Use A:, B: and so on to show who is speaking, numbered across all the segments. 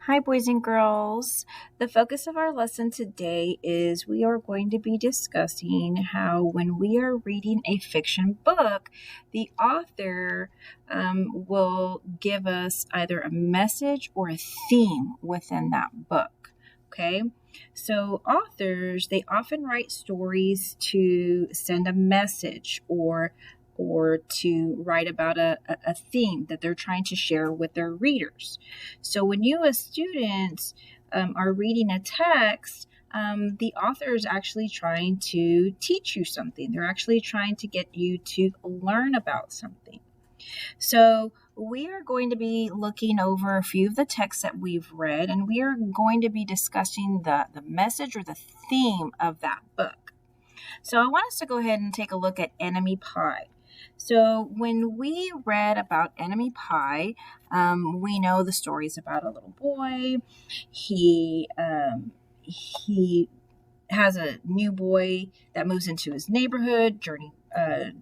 A: Hi, boys and girls. The focus of our lesson today is we are going to be discussing how, when we are reading a fiction book, the author will give us either a message or a theme within that book. Okay, so authors, they often write stories to send a message or to write about a theme that they're trying to share with their readers. So when you, as students, are reading a text, the author is actually trying to teach you something. They're actually trying to get you to learn about something. So we are going to be looking over a few of the texts that we've read, and we are going to be discussing the message or the theme of that book. So I want us to go ahead and take a look at Enemy Pie. So when we read about Enemy Pie, we know the stories about a little boy. He has a new boy that moves into his neighborhood,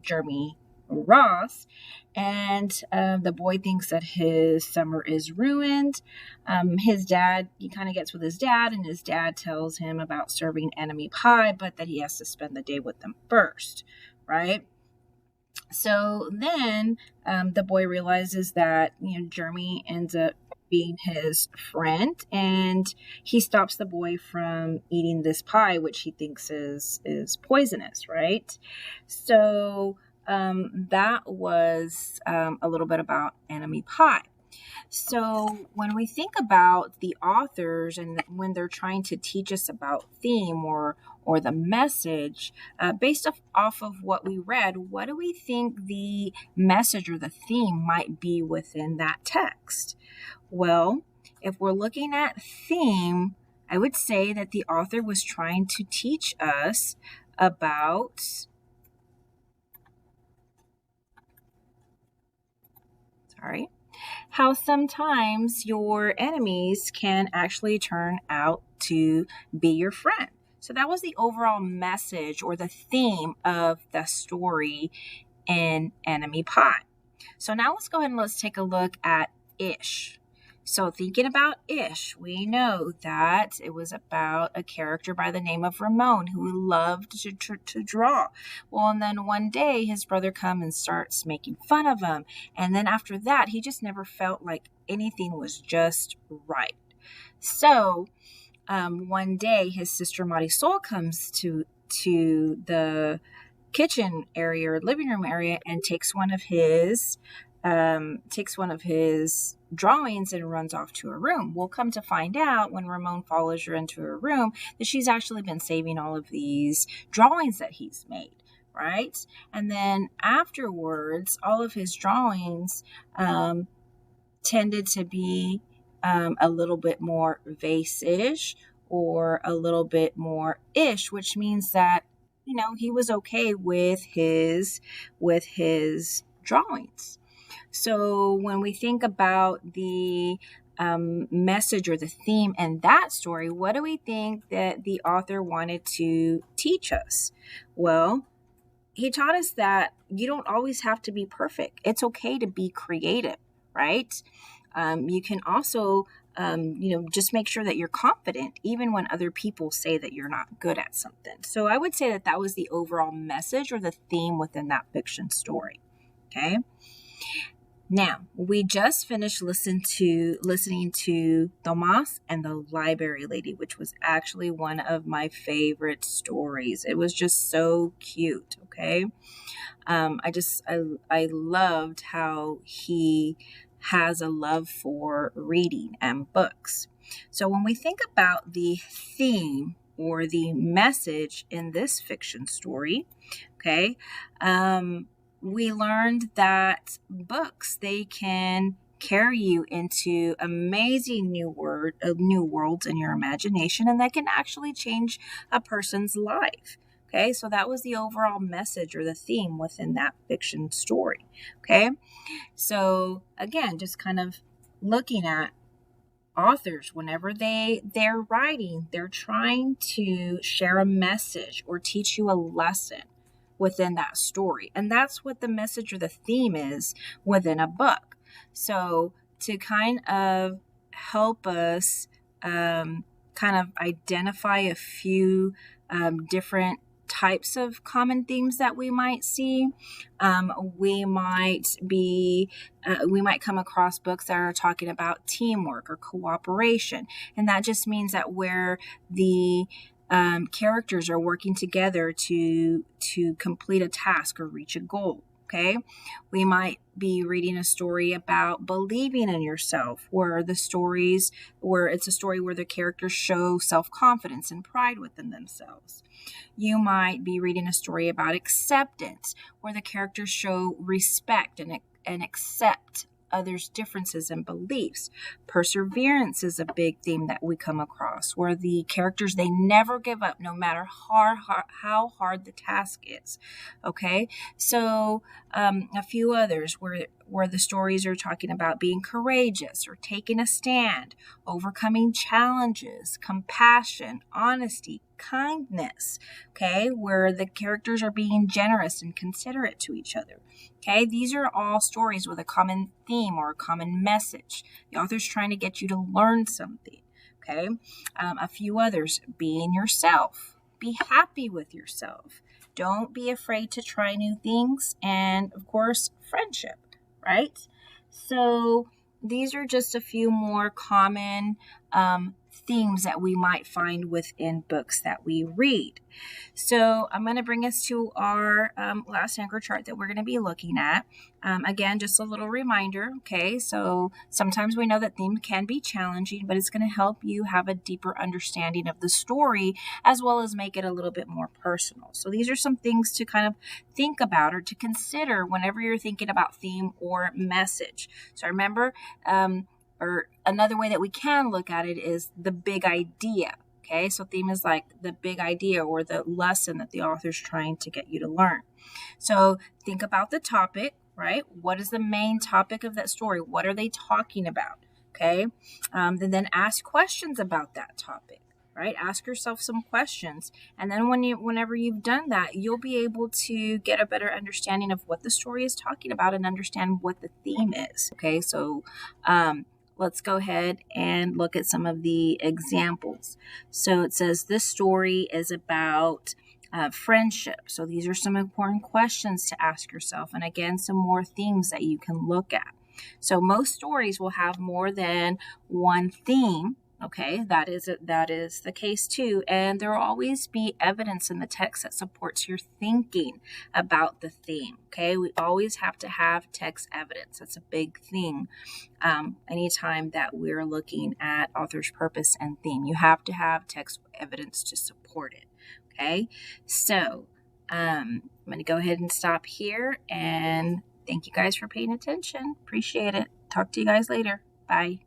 A: Jeremy Ross, and the boy thinks that his summer is ruined. His dad, he kind of gets with his dad, and his dad tells him about serving enemy pie, but that he has to spend the day with them first, right? So then the boy realizes that Jeremy ends up being his friend, and he stops the boy from eating this pie, which he thinks is poisonous, right? So that was a little bit about enemy pie. So when we think about the authors and when they're trying to teach us about theme or the message, based off of what we read, what do we think the message or the theme might be within that text? Well, if we're looking at theme, I would say that the author was trying to teach us about how sometimes your enemies can actually turn out to be your friend. So that was the overall message or the theme of the story in Enemy Pie. So now let's go ahead and let's take a look at Ish. So thinking about Ish, we know that it was about a character by the name of Ramon who loved to draw. Well, and then one day his brother comes and starts making fun of him. And then after that, he just never felt like anything was just right. So one day his sister Marisol comes to the kitchen area or living room area and takes one of his drawings and runs off to her room. We'll come to find out when Ramon follows her into her room that she's actually been saving all of these drawings that he's made, right? And then afterwards, all of his drawings tended to be a little bit more vase-ish or a little bit more ish, which means that he was okay with his drawings. So when we think about the message or the theme in that story, what do we think that the author wanted to teach us? Well, he taught us that you don't always have to be perfect. It's okay to be creative, right? You can also just make sure that you're confident even when other people say that you're not good at something. So I would say that was the overall message or the theme within that fiction story. Okay. Now, we just finished listening to Tomas and the Library Lady, which was actually one of my favorite stories. It was just so cute, okay? I loved how he has a love for reading and books. So when we think about the theme or the message in this fiction story, okay, we learned that books, they can carry you into amazing new worlds in your imagination, and that can actually change a person's life. Okay, so that was the overall message or the theme within that fiction story. Okay, so again, just kind of looking at authors, whenever they're writing, they're trying to share a message or teach you a lesson within that story. And that's what the message or the theme is within a book. So to kind of help us kind of identify a few different types of common themes that we might see. We might come across books that are talking about teamwork or cooperation, and that just means that where the characters are working together to complete a task or reach a goal. Okay, we might be reading a story about believing in yourself, where it's a story where the characters show self-confidence and pride within themselves. You might be reading a story about acceptance, where the characters show respect and accept others' differences and beliefs. Perseverance is a big theme that we come across, where the characters, they never give up no matter how hard the task is. Okay, so a few others where the stories are talking about being courageous or taking a stand, overcoming challenges, compassion, honesty, kindness, okay, where the characters are being generous and considerate to each other. Okay, these are all stories with a common theme or a common message. The author's trying to get you to learn something. Okay, a few others: being yourself, be happy with yourself, don't be afraid to try new things, and of course, friendship, right? So these are just a few more common themes that we might find within books that we read. So I'm going to bring us to our last anchor chart that we're going to be looking at. Again, just a little reminder, okay? So sometimes we know that themes can be challenging, but it's going to help you have a deeper understanding of the story as well as make it a little bit more personal. So these are some things to kind of think about or to consider whenever you're thinking about theme or message. So remember, or another way that we can look at it is the big idea. Okay, so theme is like the big idea or the lesson that the author's trying to get you to learn. So think about the topic, right? What is the main topic of that story? What are they talking about? Okay, then ask questions about that topic, right? Ask yourself some questions. And then whenever you've done that, you'll be able to get a better understanding of what the story is talking about and understand what the theme is. Okay, so let's go ahead and look at some of the examples. So it says this story is about friendship. So these are some important questions to ask yourself. And again, some more themes that you can look at. So most stories will have more than one theme. Okay, that is the case too. And there will always be evidence in the text that supports your thinking about the theme. Okay, we always have to have text evidence. That's a big thing. Anytime that we're looking at author's purpose and theme, you have to have text evidence to support it. Okay, so I'm going to go ahead and stop here, and thank you guys for paying attention. Appreciate it. Talk to you guys later. Bye.